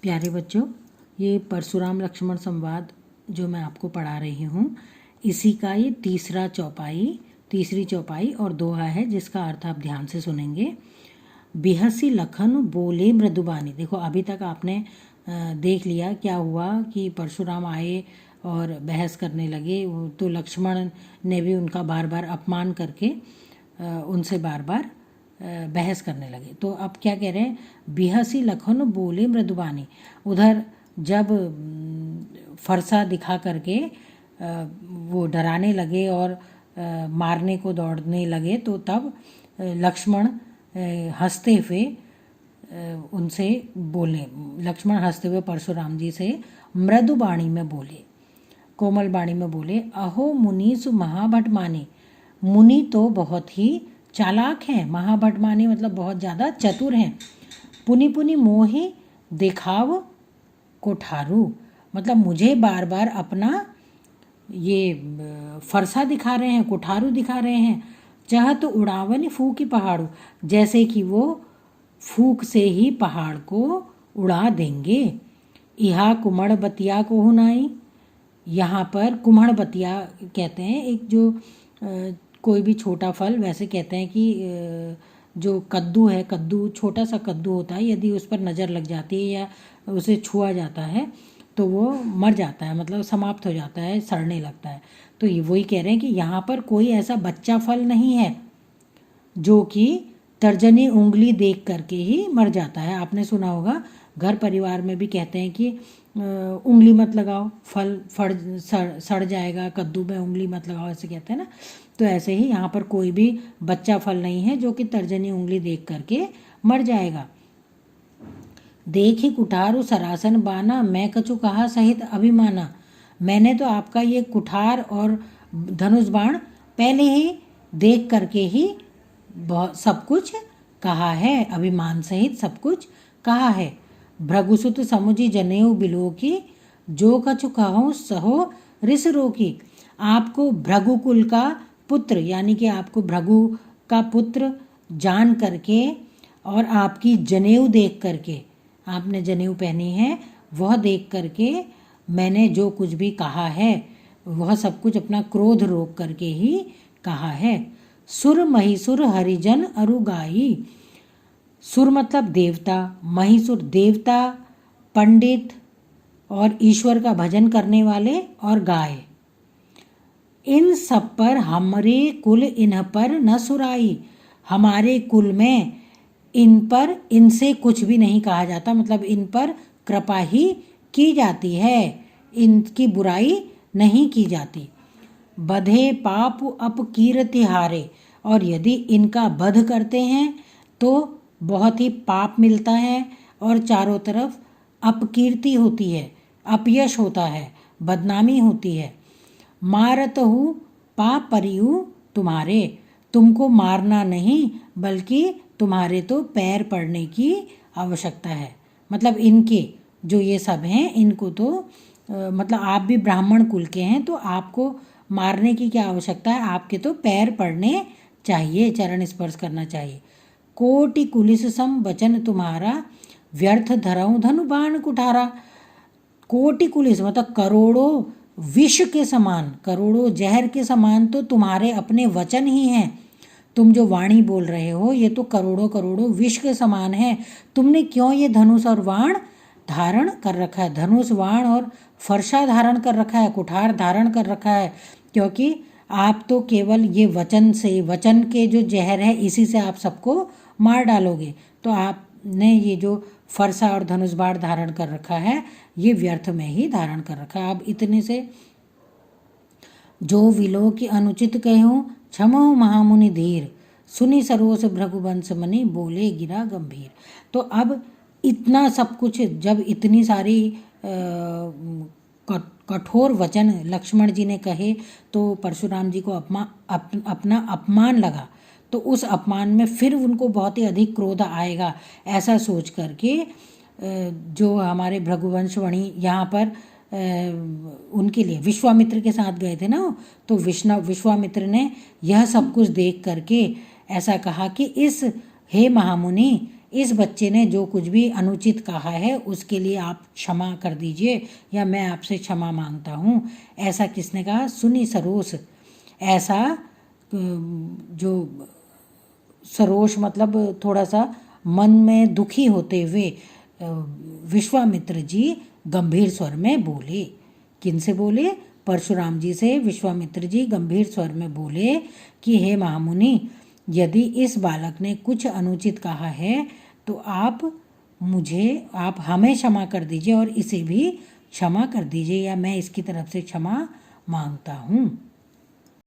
प्यारे बच्चों, ये परशुराम लक्ष्मण संवाद जो मैं आपको पढ़ा रही हूँ, इसी का ये तीसरी चौपाई और दोहा है, जिसका अर्थ आप ध्यान से सुनेंगे। बिहसी लखन बोले मृदुबानी। देखो, अभी तक आपने देख लिया क्या हुआ कि परशुराम आए और बहस करने लगे, तो लक्ष्मण ने भी उनका बार बार अपमान करके उनसे बार बार बहस करने लगे। तो अब क्या कह रहे हैं, बिहसी लखन बोले मृदुबानी। उधर जब फरसा दिखा करके वो डराने लगे और मारने को दौड़ने लगे, तो तब लक्ष्मण हंसते हुए उनसे बोले। लक्ष्मण हंसते हुए परशुराम जी से मृदु बाणी में बोले, कोमल बाणी में बोले, अहो मुनीसु महाभट माने। मुनि तो बहुत ही चालाक हैं, महाभट माने मतलब बहुत ज़्यादा चतुर हैं। पुनि पुनि मोहे दिखाव कोठारू, मतलब मुझे बार बार अपना ये फरसा दिखा रहे हैं, कोठारू दिखा रहे हैं। चाहत उड़ावन फूकी पहाड़ू, जैसे कि वो फूक से ही पहाड़ को उड़ा देंगे। इहा कुमड़ बतिया को हुनाई, यहाँ पर कुम्हड़ बतिया कहते हैं, एक जो कोई भी छोटा फल, वैसे कहते हैं कि जो कद्दू है, कद्दू छोटा सा कद्दू होता है, यदि उस पर नज़र लग जाती है या उसे छुआ जाता है तो वो मर जाता है, मतलब समाप्त हो जाता है, सड़ने लगता है। तो ये वही कह रहे हैं कि यहाँ पर कोई ऐसा बच्चा फल नहीं है जो कि तर्जनी उंगली देख करके ही मर जाता है। आपने सुना होगा, घर परिवार में भी कहते हैं कि उंगली मत लगाओ, फल सड़ जाएगा, कद्दू में उंगली मत लगाओ, ऐसे कहते हैं ना। तो ऐसे ही यहाँ पर कोई भी बच्चा फल नहीं है जो कि तर्जनी उंगली देख करके मर जाएगा। देखी कुठारू सरासन बाना, मैं कछु कहा सहित अभिमाना। मैंने तो आपका ये कुठार और धनुष बाण पहले ही देख करके ही बहुत सब कुछ कहा है, अभिमान सहित सब कुछ कहा है। भृगुसुत समुझी जनेऊ बिलोकी, जो कछु कहो सहो रिस रोकी। आपको भृगुकुल का पुत्र, यानी कि आपको भृगु का पुत्र जान करके और आपकी जनेऊ देख करके, आपने जनेऊ पहनी है, वह देख करके मैंने जो कुछ भी कहा है वह सब कुछ अपना क्रोध रोक करके ही कहा है। सुर महिसुर हरिजन अरुगाई। सुर मतलब देवता, महिसुर देवता, पंडित और ईश्वर का भजन करने वाले, और गाय, इन सब पर हमरे कुल इन्ह पर न सुराई। हमारे कुल में इन पर इनसे कुछ भी नहीं कहा जाता, मतलब इन पर कृपा ही की जाती है, इनकी बुराई नहीं की जाती। बधे पाप अपकीर्ति हारे, और यदि इनका वध करते हैं तो बहुत ही पाप मिलता है और चारों तरफ अपकीर्ति होती है, अपयश होता है, बदनामी होती है। मारत हूँ पाप परियु तुम्हारे, तुमको मारना नहीं बल्कि तुम्हारे तो पैर पड़ने की आवश्यकता है। मतलब इनके जो ये सब हैं, इनको तो मतलब आप भी ब्राह्मण कुल के हैं, तो आपको मारने की क्या आवश्यकता है, आपके तो पैर पड़ने चाहिए, चरण स्पर्श करना चाहिए। कोटि कुलिस सम वचन तुम्हारा, व्यर्थ धरऊं धनु बाण कुठारा। कोटि कुलिस मतलब करोड़ों विष के समान, करोड़ों जहर के समान तो तुम्हारे अपने वचन ही हैं। तुम जो वाणी बोल रहे हो ये तो करोड़ों करोड़ों विष के समान है। तुमने क्यों ये धनुष और बाण धारण कर रखा है, धनुष बाण और फरसा धारण कर रखा है, कुठार धारण कर रखा है, क्योंकि आप तो केवल ये वचन से, वचन के जो जहर है इसी से आप सबको मार डालोगे। तो आपने ये जो फरसा और धनुष बाण धारण कर रखा है ये व्यर्थ में ही धारण कर रखा है। अब इतने से जो विलो की अनुचित कहूँ, क्षमो महामुनि धीर, सुनी सरोस भृगुवंश मनि, बोले गिरा गंभीर। तो अब इतना सब कुछ, जब इतनी सारी कठोर वचन लक्ष्मण जी ने कहे तो परशुराम जी को अपना अपमान लगा। तो उस अपमान में फिर उनको बहुत ही अधिक क्रोध आएगा, ऐसा सोच करके जो हमारे भृगुवंशवणी यहाँ पर उनके लिए विश्वामित्र के साथ गए थे ना, तो विश्वामित्र ने यह सब कुछ देख करके ऐसा कहा कि हे महामुनि, इस बच्चे ने जो कुछ भी अनुचित कहा है उसके लिए आप क्षमा कर दीजिए या मैं आपसे क्षमा मांगता हूँ। ऐसा किसने कहा? सुनी सरोस। ऐसा जो सरोष मतलब थोड़ा सा मन में दुखी होते हुए विश्वामित्र जी गंभीर स्वर में बोले। किनसे बोले? परशुराम जी से विश्वामित्र जी गंभीर स्वर में बोले कि हे महामुनि, यदि इस बालक ने कुछ अनुचित कहा है तो आप हमें क्षमा कर दीजिए और इसे भी क्षमा कर दीजिए या मैं इसकी तरफ से क्षमा मांगता हूँ।